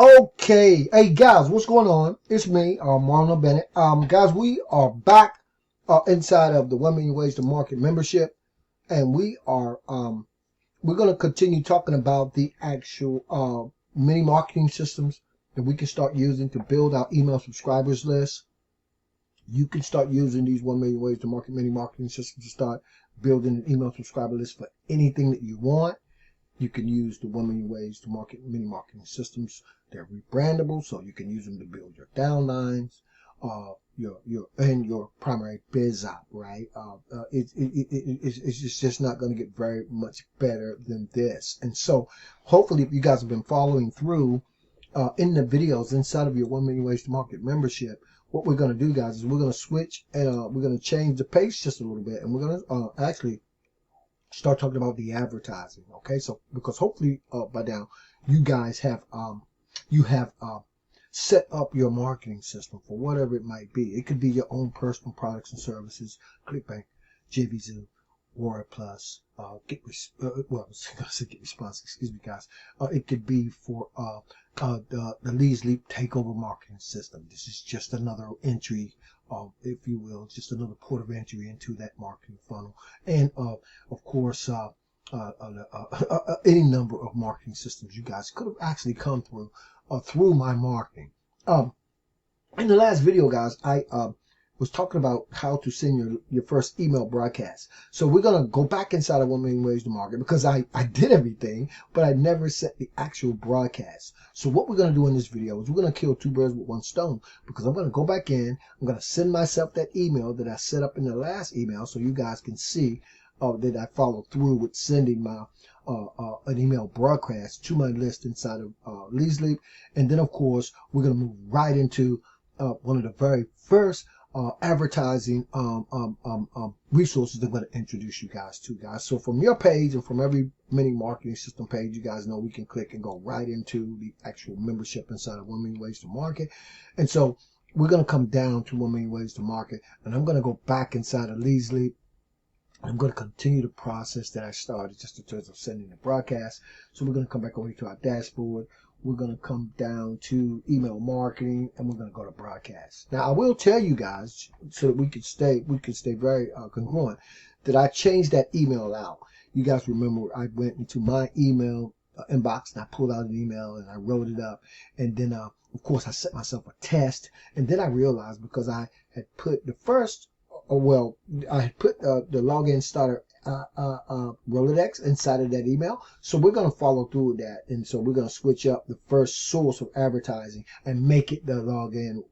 Okay, hey guys, what's going on? It's me, Marlon Bennett. Guys, we are back inside of the 1 Million Ways to Market membership, and we are we're going to continue talking about the actual mini marketing systems that we can start using to build our email subscribers list. You can start using these 1 Million Ways to Market mini marketing systems to start building an email subscriber list for anything that you want. You can use the 1 Million Ways to Market mini marketing systems. They're rebrandable, so you can use them to build your downlines, your primary biz app, right? It's just not going to get very much better than this. And so, hopefully, if you guys have been following through in the videos inside of your 1 Million Ways to Market membership, what we're going to do, guys, is we're going to switch and we're going to change the pace just a little bit, and we're going to actually start talking about the advertising. Okay, so because hopefully by now you guys have set up your marketing system for whatever it might be. It could be your own personal products and services, ClickBank, JVZoo, Warrior Plus, Get Response. Excuse me, guys. It could be for the Leadsleap takeover marketing system. This is just another entry, if you will, just another port of entry into that marketing funnel, and of course, any number of marketing systems you guys could have actually come through through my marketing. In the last video, guys, I was talking about how to send your first email broadcast. So we're going to go back inside of 1 Million Ways to Market, because I did everything, but I never set the actual broadcast. So what we're going to do in this video is we're going to kill two birds with one stone, because I'm going to go back in, I'm going to send myself that email that I set up in the last email, so you guys can see that I followed through with sending my an email broadcast to my list inside of Leadsleap. And then, of course, we're going to move right into one of the very first advertising resources that I'm going to introduce you guys to, guys. So from your page and from every mini marketing system page, you guys know we can click and go right into the actual membership inside of 1 Million Ways to Market. And so we're going to come down to 1 Million Ways to Market, and I'm going to go back inside of Leadsleap. I'm going to continue the process that I started just in terms of sending the broadcast. So we're going to come back over here to our dashboard. We're going to come down to email marketing, and we're going to go to broadcast. Now, I will tell you guys, so that we can stay very congruent, that I changed that email out. You guys remember I went into my email inbox, and I pulled out an email and I wrote it up, and then of course I set myself a test, and then I realized, because I had put the first I put the login starter Rolodex inside of that email. So we're going to follow through with that. And so we're going to switch up the first source of advertising and make it the login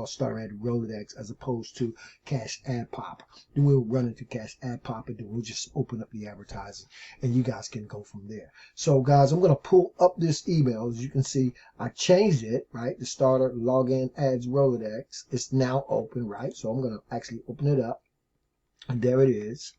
starter ad Rolodex, as opposed to Cash Ad Pop. Then we'll run into Cash Ad Pop, and then we'll just open up the advertising, and you guys can go from there. So guys, I'm going to pull up this email. As you can see, I changed it, right? The starter login ads Rolodex is now open, right? So I'm going to actually open it up, and there it is.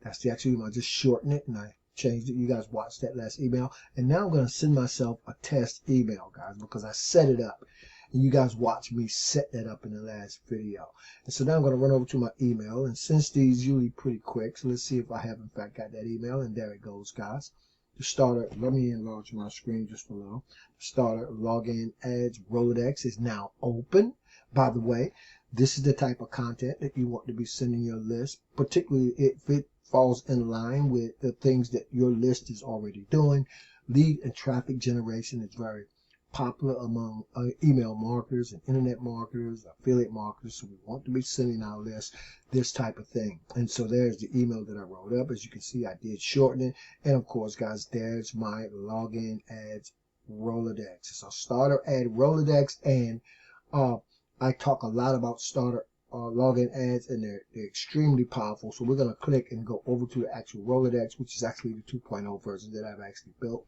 That's the actual email. I just shortened it and I changed it. You guys watched that last email, and now I'm going to send myself a test email, guys, because I set it up. And you guys watched me set that up in the last video. And so now I'm going to run over to my email. And since these usually pretty quick, so let's see if I have in fact got that email. And there it goes, guys. The starter, let me enlarge my screen just a little. The starter login ads Rolodex is now open. By the way, this is the type of content that you want to be sending your list, particularly if it falls in line with the things that your list is already doing. Lead and traffic generation is very popular among email marketers and internet marketers, affiliate marketers. So we want to be sending our list this type of thing. And so there's the email that I wrote up. As you can see, I did shorten it. And of course, guys, there's my login ads Rolodex. It's a starter ad Rolodex, and I talk a lot about starter login ads, and they're extremely powerful. So we're going to click and go over to the actual Rolodex, which is actually the 2.0 version that I've actually built.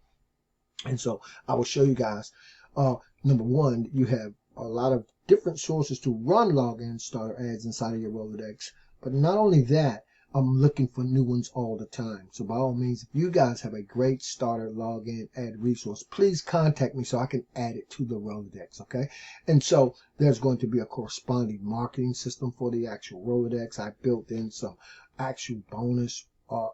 And so I will show you guys, number one, you have a lot of different sources to run login starter ads inside of your Rolodex. But not only that, I'm looking for new ones all the time. So by all means, if you guys have a great starter login ad resource, please contact me so I can add it to the Rolodex, okay? And so there's going to be a corresponding marketing system for the actual Rolodex. I built in some actual bonus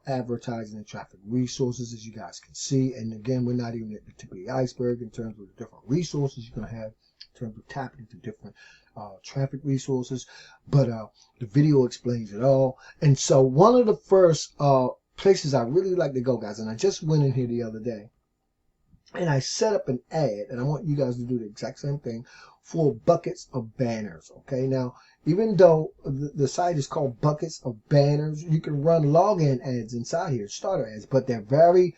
advertising and traffic resources, as you guys can see. And again, we're not even at the tip of the iceberg in terms of the different resources you're going to have in terms of tapping into different traffic resources. But the video explains it all. And so one of the first places I really like to go, guys, and I just went in here the other day, and I set up an ad, and I want you guys to do the exact same thing for buckets of banners. Okay, now even though the site is called buckets of banners, you can run login ads inside here, starter ads, but they're very,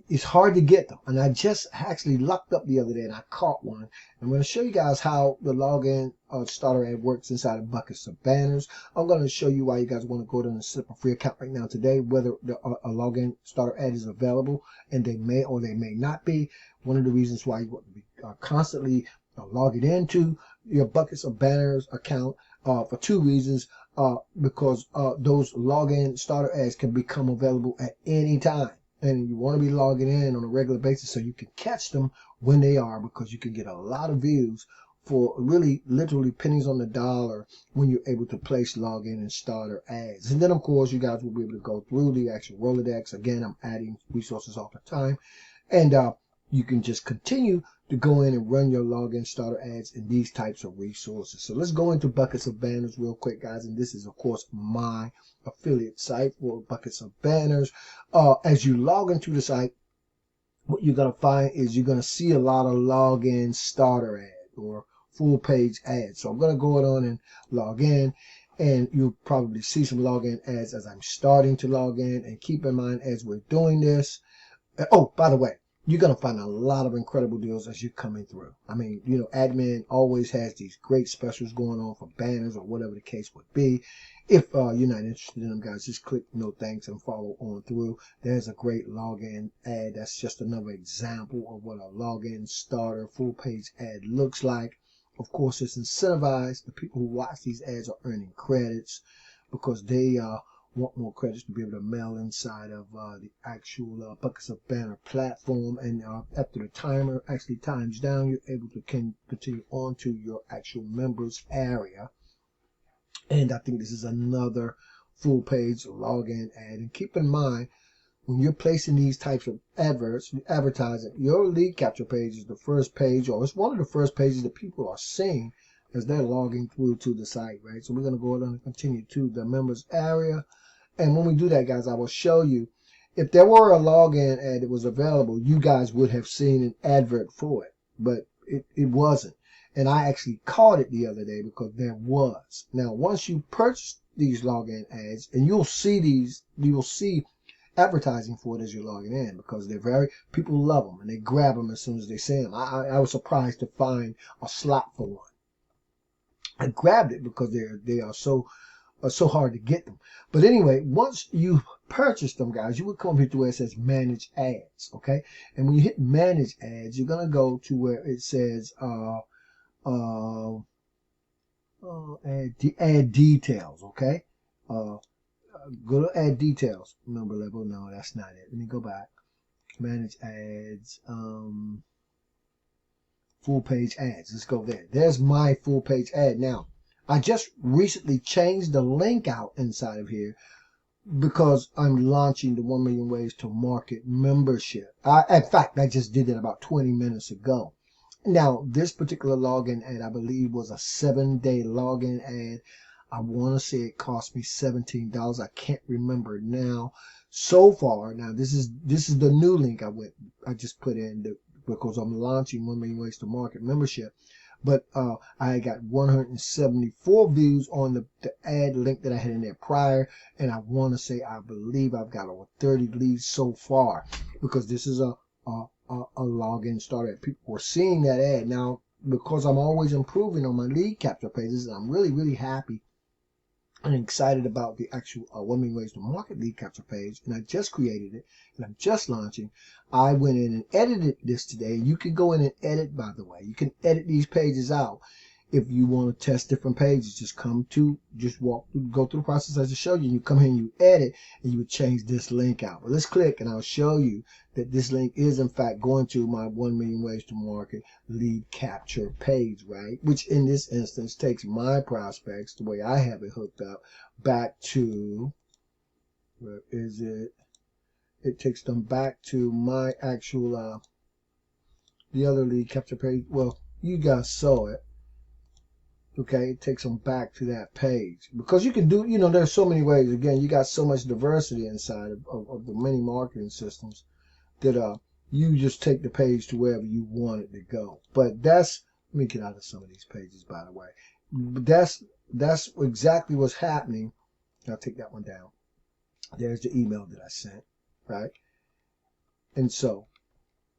it's hard to get them. And I just actually lucked up the other day and I caught one. I'm going to show you guys how the login starter ad works inside of buckets of banners. I'm going to show you why you guys want to go down and set up a free account right now today, whether a login starter ad is available, and they may or they may not be. One of the reasons why you want to be constantly logging into your buckets of banners account for two reasons. Because those login starter ads can become available at any time. And you want to be logging in on a regular basis so you can catch them when they are, because you can get a lot of views for really literally pennies on the dollar when you're able to place login and starter ads. And then of course you guys will be able to go through the actual Rolodex. Again, I'm adding resources all the time, and you can just continue to go in and run your login starter ads in these types of resources. So let's go into buckets of banners real quick, guys. And this is of course my affiliate site for buckets of banners. As you log into the site, what you're going to find is you're going to see a lot of login starter ads or full page ads. So I'm going to go on and log in, and you'll probably see some login ads as I'm starting to log in. And keep in mind, as we're doing this, oh, by the way, you're going to find a lot of incredible deals as you're coming through. I mean, you know, admin always has these great specials going on for banners or whatever the case would be. If you're not interested in them, guys, just click no thanks and follow on through. There's a great login ad. That's just another example of what a login starter full page ad looks like. Of course, it's incentivized. The people who watch these ads are earning credits because they want more credits to be able to mail inside of the actual buckets of banner platform. And after the timer actually times down, you're able to continue on to your actual members area. And I think this is another full page login ad. And keep in mind, when you're placing these types of advertising, your lead capture page is the first page, or it's one of the first pages that people are seeing as they're logging through to the site, right? So we're going to go ahead and continue to the members area. And when we do that, guys, I will show you, if there were a login ad that was available, you guys would have seen an advert for it, but it wasn't. And I actually caught it the other day because there was. Now, once you purchase these login ads, and you'll see advertising for it as you're logging in, because people love them and they grab them as soon as they see them. I was surprised to find a slot for one. I grabbed it because they are so hard to get them. But anyway, once you purchase them, guys, you will come here to where it says manage ads. Okay, and when you hit manage ads, you're gonna go to where it says add details. Okay, go to add details. Number level. No, that's not it. Let me go back. Manage ads. Full page ads. Let's go there. There's my full page ad. Now, I just recently changed the link out inside of here because I'm launching the 1 Million Ways to Market membership. In fact, I just did it about 20 minutes ago. Now, this particular login ad, I believe, was a 7-day login ad. I want to say it cost me $17. I can't remember now. So far, now this is the new link I just put in because I'm launching 1 Million Ways to Market membership. But I got 174 views on the ad link that I had in there prior. And I want to say, I believe I've got over 30 leads so far, because this is a login starter. People were seeing that ad. Now, because I'm always improving on my lead capture pages, and I'm really, really happy and excited about the actual 1 Million Ways to Market lead capture page, and I just created it and I'm just launching. I went in and edited this today. You can go in and edit, by the way. You can edit these pages out if you want to test different pages. Just go through the process I just showed you. You come here and you edit, and you would change this link out. But let's click and I'll show you that this link is in fact going to my 1 Million Ways to Market lead capture page, right? Which in this instance takes my prospects, the way I have it hooked up, back to Where is it? It takes them back to my actual, the other lead capture page. Well, you guys saw it. Okay, it takes them back to that page. Because you can do, you know, there's so many ways. Again, you got so much diversity inside of the many marketing systems that you just take the page to wherever you want it to go. But that's, let me get out of some of these pages, by the way. But that's exactly what's happening. I'll take that one down. There's the email that I sent, right? And so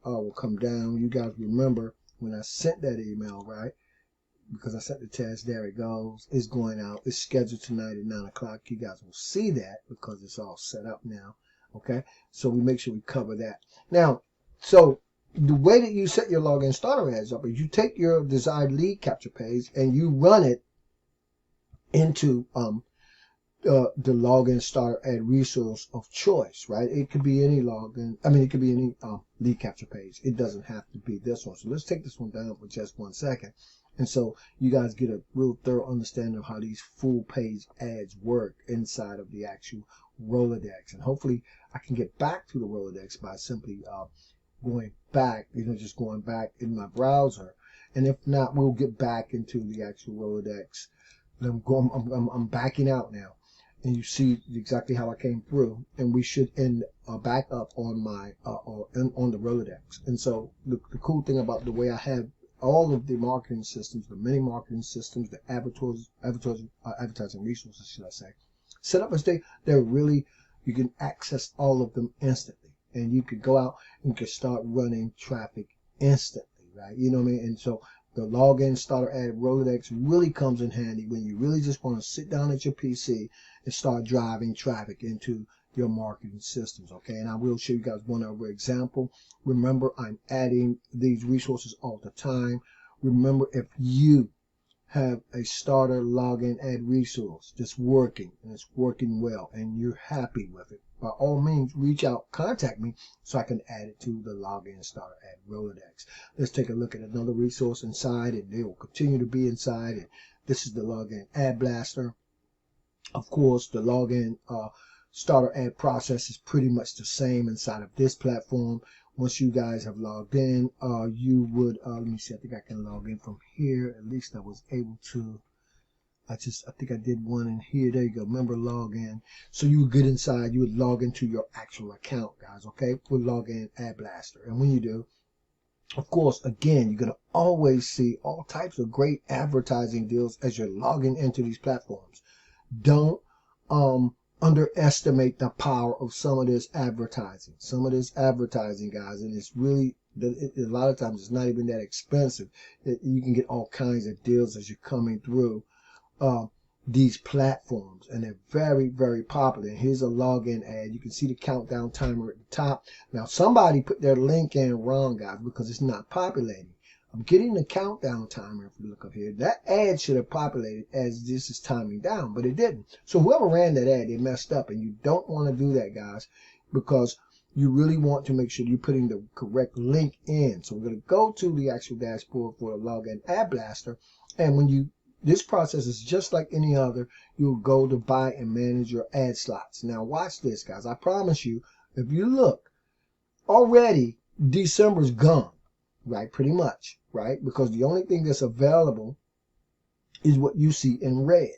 I will come down. You guys remember when I sent that email, right? Because I set the test, there it goes. It's going out. It's scheduled tonight at 9 o'clock. You guys will see that because it's all set up now. Okay, so we make sure we cover that. Now, so the way that you set your login starter ads up is you take your desired lead capture page and you run it into the login starter ad resource of choice, right? It could be any login. I mean, it could be any lead capture page. It doesn't have to be this one. So let's take this one down for just 1 second. And so you guys get a real thorough understanding of how these full page ads work inside of the actual Rolodex. And hopefully I can get back to the Rolodex by simply going back, you know, just going back in my browser. And if not, we'll get back into the actual Rolodex. I'm backing out now. And you see exactly how I came through. And we should end back up on my on the Rolodex. And so the cool thing about the way I have all of the marketing systems, the many marketing systems, the advertising resources, should I say, set up as they're really, you can access all of them instantly. And you could go out and you could start running traffic instantly, right? You know what I mean? And so the login starter ad Rolodex really comes in handy when you really just want to sit down at your PC and start driving traffic into your marketing systems, okay? And I will show you guys one other example. Remember, I'm adding these resources all the time. Remember, if you have a starter login ad resource that's working and it's working well and you're happy with it, by all means, reach out, contact me so I can add it to the login starter ad Rolodex. Let's take a look at another resource inside, and they will continue to be inside. And this is the login ad blaster. Of course, the login starter ad process is pretty much the same inside of this platform. Once you guys have logged in, you would, let me see, I think I can log in from here. At least I was able to. I think I did one in here. There you go. Remember, log in. So you would get inside. You would log into your actual account, guys, okay? With login ad blaster. And when you do, of course, again, you're going to always see all types of great advertising deals as you're logging into these platforms. Don't underestimate the power of some of this advertising. Some of this advertising, guys, and it's really, a lot of times it's not even that expensive. You can get all kinds of deals as you're coming through these platforms, and they're very, very popular. And here's a login ad. You can see the countdown timer at the top. Now, somebody put their link in wrong, guys, because it's not populating. I'm getting the countdown timer. If you look up here, that ad should have populated as this is timing down, but it didn't. So whoever ran that ad, they messed up, and you don't want to do that, guys, because you really want to make sure you're putting the correct link in. So we're going to go to the actual dashboard for the login ad blaster, and when you, this process is just like any other. You'll go to buy and manage your ad slots. Now watch this, guys. I promise you, if you look, already December's gone. Right, pretty much, right? Because the only thing that's available is what you see in red.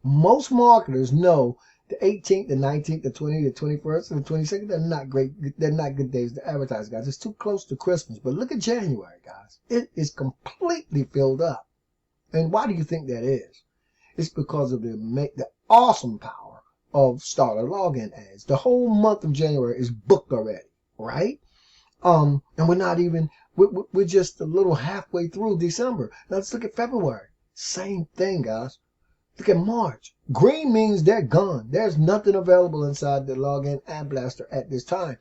Most marketers know the 18th, the 19th, the 20th, the 21st, and the 22nd, they're not great. They're not good days to advertise, guys. It's too close to Christmas. But look at January, guys. It is completely filled up. And why do you think that is? It's because of the awesome power of starter login ads. The whole month of January is booked already, right? And we're not even, we're just a little halfway through December. Now let's look at February. Same thing, guys. Look at March. Green means they're gone. There's nothing available inside the login ad blaster at this time.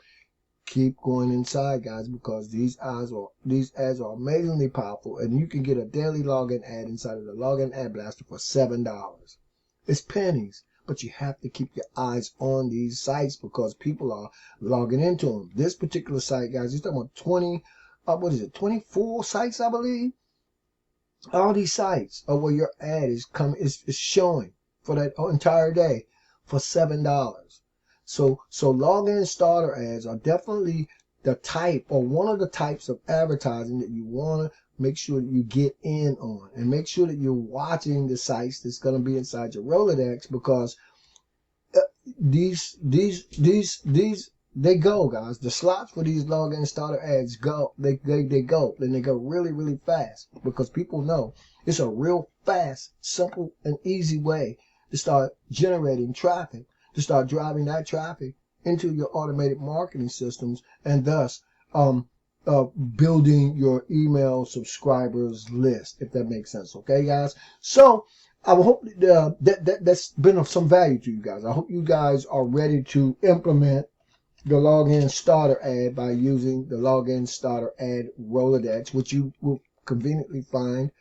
Keep going inside, guys, because these ads are amazingly powerful, and you can get a daily login ad inside of the login ad blaster for $7. It's pennies. But you have to keep your eyes on these sites because people are logging into them. This particular site, guys, you're talking about 24 sites, I believe. All these sites are where your ad is showing for that entire day for $7. So login starter ads are definitely the type, or one of the types of advertising that you want to make sure that you get in on, and make sure that you're watching the sites that's going to be inside your Rolodex, because these they go, guys. The slots for these login starter ads go, they go, and they go really, really fast, because people know it's a real fast, simple, and easy way to start generating traffic, to start driving that traffic into your automated marketing systems, and thus building your email subscribers list, if that makes sense. Okay, guys. So I hope that's been of some value to you guys. I hope you guys are ready to implement the login starter ad by using the login starter ad Rolodex, which you will conveniently find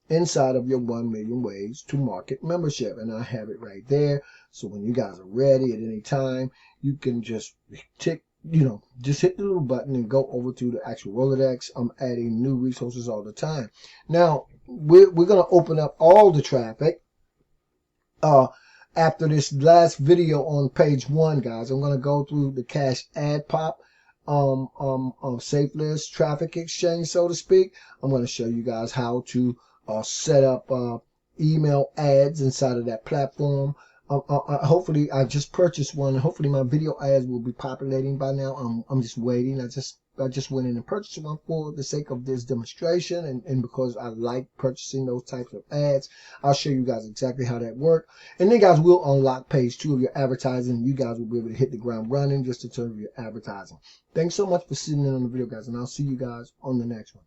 inside of your 1 Million Ways to Market membership. And I have it right there. So when you guys are ready at any time, you can just just hit the little button and go over to the actual Rolodex. I'm adding new resources all the time. Now, we're going to open up all the traffic after this last video on page 1, guys. I'm going to go through the cash ad pop safe list traffic exchange, so to speak. I'm going to show you guys how to set up email ads inside of that platform. Hopefully, I just purchased one. Hopefully, my video ads will be populating by now. I'm just waiting. I just went in and purchased one for the sake of this demonstration, and because I like purchasing those types of ads. I'll show you guys exactly how that works. And then, guys, we'll unlock page 2 of your advertising. You guys will be able to hit the ground running just in terms of your advertising. Thanks so much for sitting in on the video, guys, and I'll see you guys on the next one.